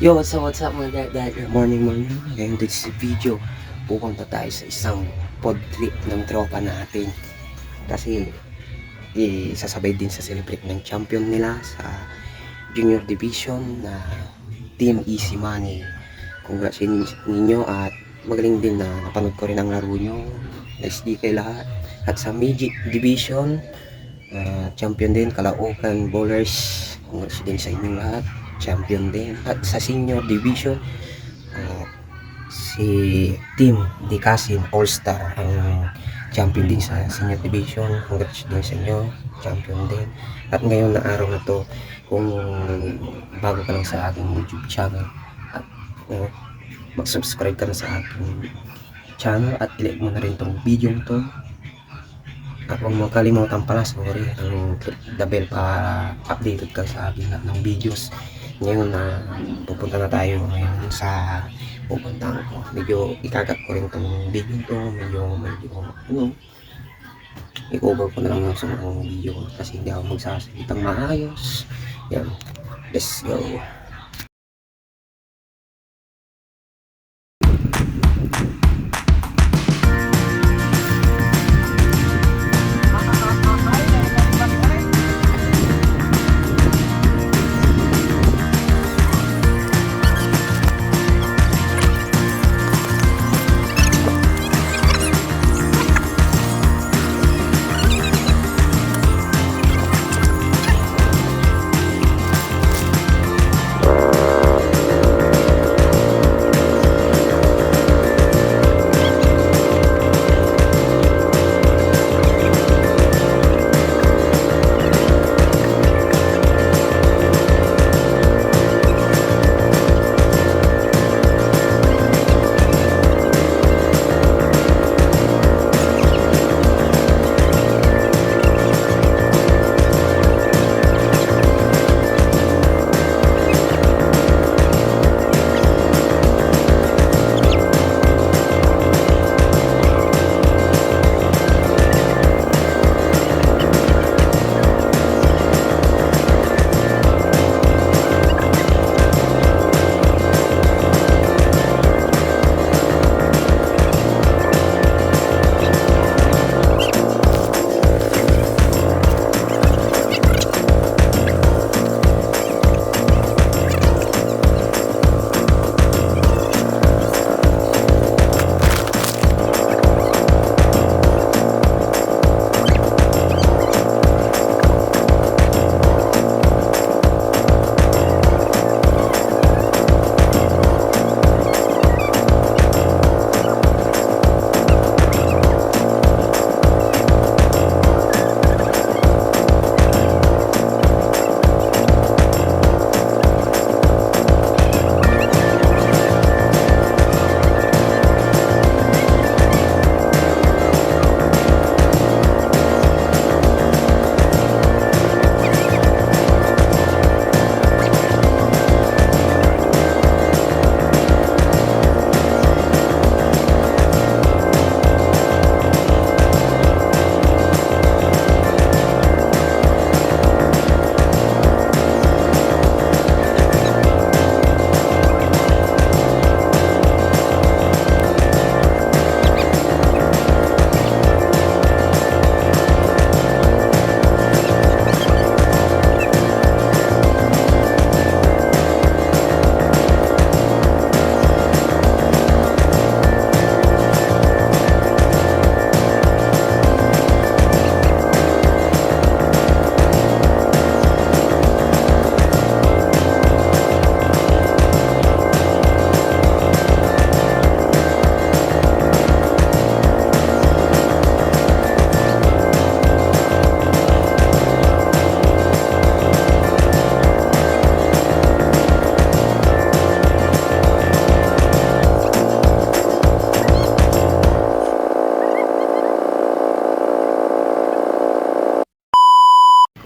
Yo, what's up mga dad? Morning. Ngayon dito sa video, pupunta tayo sa isang pod trip ng tropa natin. Kasi, sasabay din sa celebrate ng champion nila sa junior division na Team Easy Money. Congrats ninyo at magaling din na napanood ko rin ang laro nyo. Nice di kay lahat. At sa Midget Division, champion din, Caloocan Bowlers. Congrats din sa inyong lahat. Champion din. At sa senior division, si Team Dikasin All-Star ang champion din sa senior division. Congrats din sa inyo. Champion din. At ngayon na araw na to, kung bago ka lang sa aking YouTube channel at mag-subscribe ka na sa aking channel at i-like mo na rin tong video to. At huwag mo kalimutan pala, ang click the bell para updated ka sa aking lahat ng videos. Ngayon na pupunta na tayo ngayon sa pupuntahan ko. Medyo ikakat ko rin itong video to. Medyo i-cover ko na lang yung sa mga video kasi hindi ako magsasalitang maayos. Yan, let's go.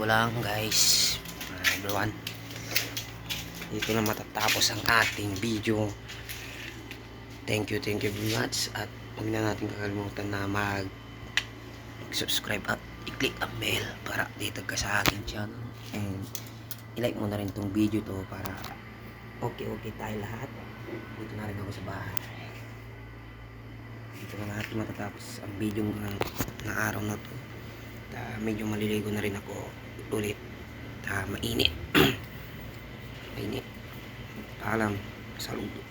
Lang guys, everyone, dito na matatapos ang ating video. Thank you very much at huwag na natin kakalimutan na mag-subscribe at i-click ang bell para updated ka sa aking channel, and i-like mo na rin tong video to para okay tayo lahat. Dito na rin ako sa bahay. Dito na lahat matatapos ang video na araw na to. Medyo maliligo na rin ako ulit. Mainit. Mainit. Paalam. Saludo.